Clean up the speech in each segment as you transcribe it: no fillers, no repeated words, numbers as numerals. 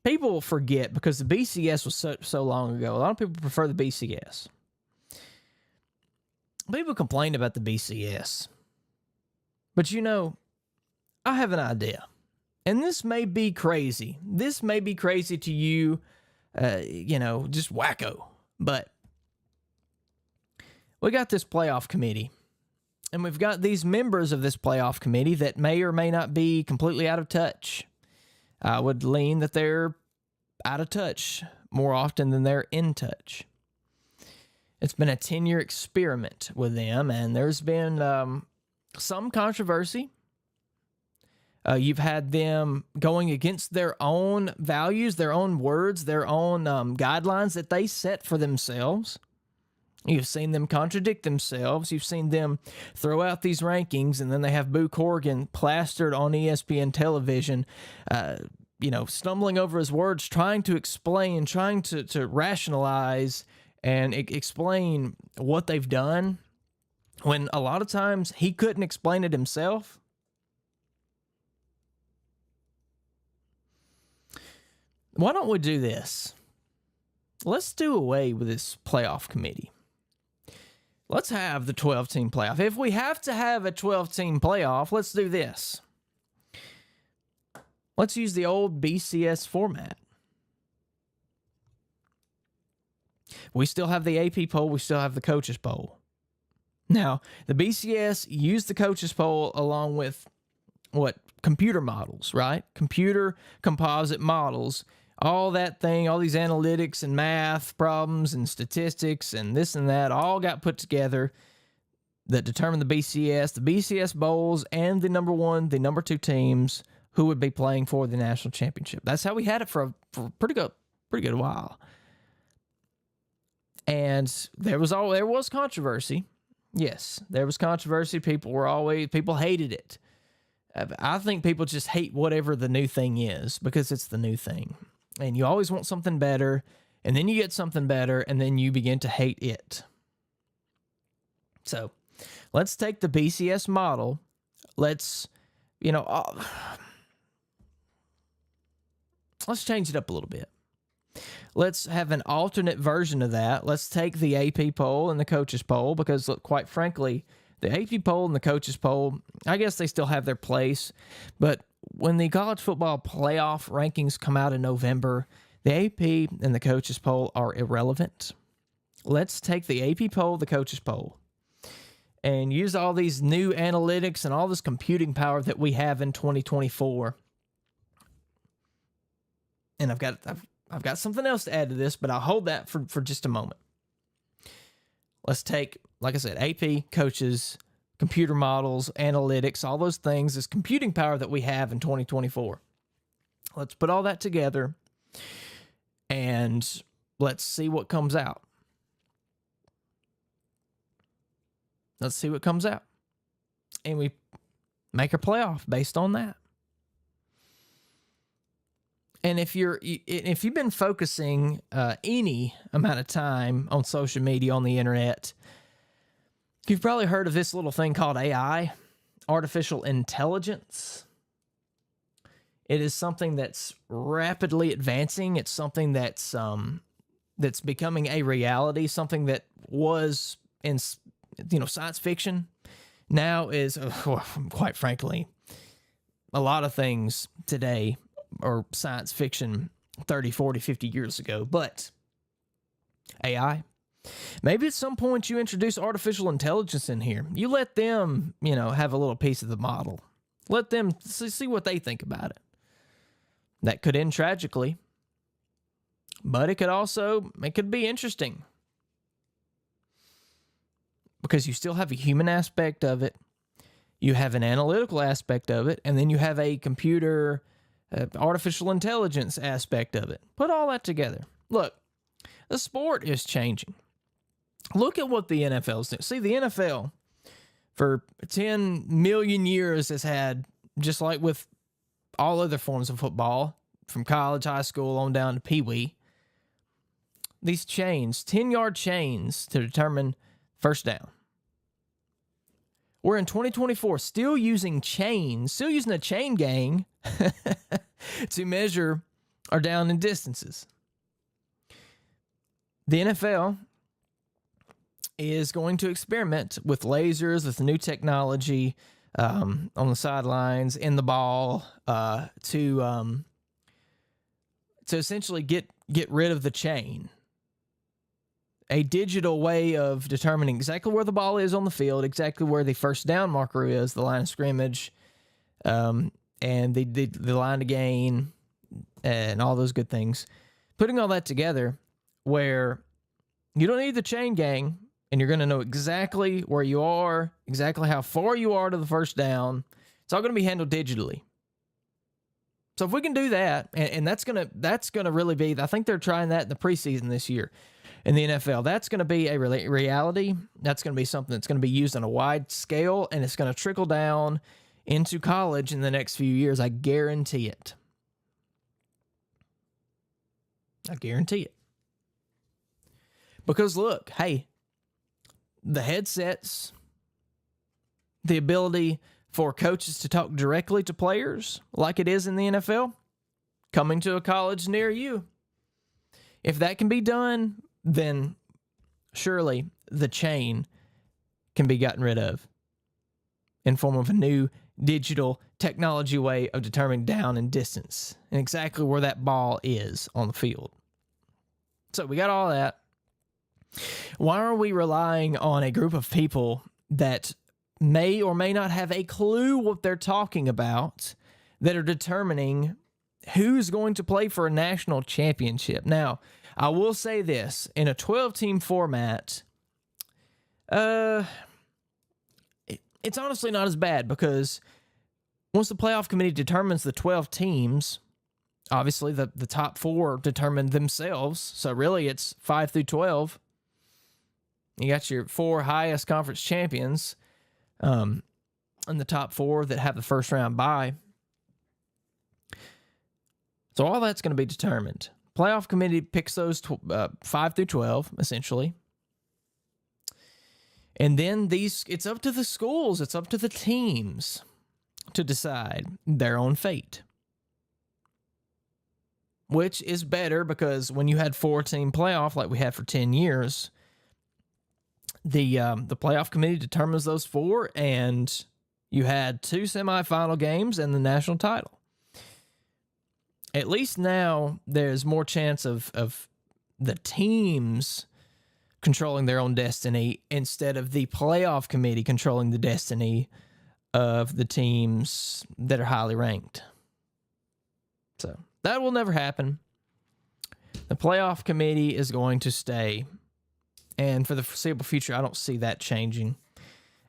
people forget because the BCS was so long ago. A lot of people prefer the BCS. People complain about the BCS. But I have an idea. And this may be crazy. This may be crazy to you, just wacko. But we got this playoff committee. And we've got these members of this playoff committee that may or may not be completely out of touch. I would lean that they're out of touch more often than they're in touch. It's been a 10-year experiment with them, and there's been some controversy. You've had them going against their own values, their own words, their own guidelines that they set for themselves. You've seen them contradict themselves. You've seen them throw out these rankings, and then they have Boo Corrigan plastered on ESPN television, stumbling over his words, trying to explain, trying to rationalize and explain what they've done, when a lot of times he couldn't explain it himself. Why don't we do this? Let's do away with this playoff committee. Let's have the 12-team playoff. If we have to have a 12-team playoff, let's do this. Let's use the old BCS format. We still have the AP poll. We still have the coaches poll. Now, the BCS used the coaches poll along with computer models, right? Computer composite models. All that thing, all these analytics and math problems and statistics and this and that all got put together that determined the BCS bowls, and the number 1, the number 2 teams who would be playing for the national championship. That's how we had it for a pretty good while. And there was controversy. Yes, there was controversy. People hated it. I think people just hate whatever the new thing is because it's the new thing. And you always want something better, and then you get something better, and then you begin to hate it. So, let's take the BCS model. Let's change it up a little bit. Let's have an alternate version of that. Let's take the AP poll and the coaches poll, because look, quite frankly, the AP poll and the coaches poll, I guess they still have their place. But when the college football playoff rankings come out in November, the AP and the coaches poll are irrelevant. Let's take the AP poll, the coaches poll, and use all these new analytics and all this computing power that we have in 2024. And I've got something else to add to this, but I'll hold that for just a moment. Let's take, like I said, AP, coaches, computer models, analytics, all those things, this computing power that we have in 2024. Let's put all that together and let's see what comes out. Let's see what comes out. And we make a playoff based on that. And if you've been focusing any amount of time on social media, on the internet, you've probably heard of this little thing called AI, artificial intelligence. It is something that's rapidly advancing. It's something that's becoming a reality. Something that was in science fiction now is, quite frankly, a lot of things today or science fiction 30, 40, 50 years ago. But AI, maybe at some point you introduce artificial intelligence in here. You let them, have a little piece of the model. Let them see what they think about it. That could end tragically, but it could be interesting. Because you still have a human aspect of it. You have an analytical aspect of it, and then you have a computer artificial intelligence aspect of it. Put all that together. Look, the sport is changing. Look at what the NFL's doing. See, the NFL for 10 million years has had, just like with all other forms of football, from college, high school, on down to Pee-wee, these chains, 10-yard chains to determine first down. We're in 2024 still using chains, still using a chain gang to measure are down in distances. The NFL is going to experiment with lasers, with new technology on the sidelines, in the ball, to essentially get rid of the chain. A digital way of determining exactly where the ball is on the field, exactly where the first down marker is, the line of scrimmage, and the line to gain, and all those good things. Putting all that together where you don't need the chain gang, and you're going to know exactly where you are, exactly how far you are to the first down. It's all going to be handled digitally. So if we can do that, and that's gonna really be, I think they're trying that in the preseason this year in the NFL. That's going to be a reality. That's going to be something that's going to be used on a wide scale, and it's going to trickle down into college in the next few years. I guarantee it. I guarantee it. Because look, hey, the headsets, the ability for coaches to talk directly to players like it is in the NFL, coming to a college near you. If that can be done, then surely the chain can be gotten rid of in form of a new digital technology way of determining down and distance and exactly where that ball is on the field. So we got all that. Why are we relying on a group of people that may or may not have a clue what they're talking about that are determining who's going to play for a national championship? Now, I will say this. In a 12-team format, it's honestly not as bad because once the playoff committee determines the 12 teams, obviously the top 4 determine themselves. So really it's 5 through 12. You got your 4 highest conference champions and the top 4 that have the first round bye. So all that's going to be determined. Playoff committee picks those 5 through 12, essentially. And then it's up to the schools, it's up to the teams to decide their own fate. Which is better because when you had 4-team playoff like we had for 10 years, the playoff committee determines those 4, and you had 2 semifinal games and the national title. At least now there's more chance of the teams controlling their own destiny instead of the playoff committee controlling the destiny of the teams that are highly ranked. So that will never happen. The playoff committee is going to stay. And for the foreseeable future, I don't see that changing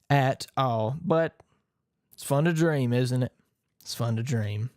at all. But it's fun to dream, isn't it? It's fun to dream.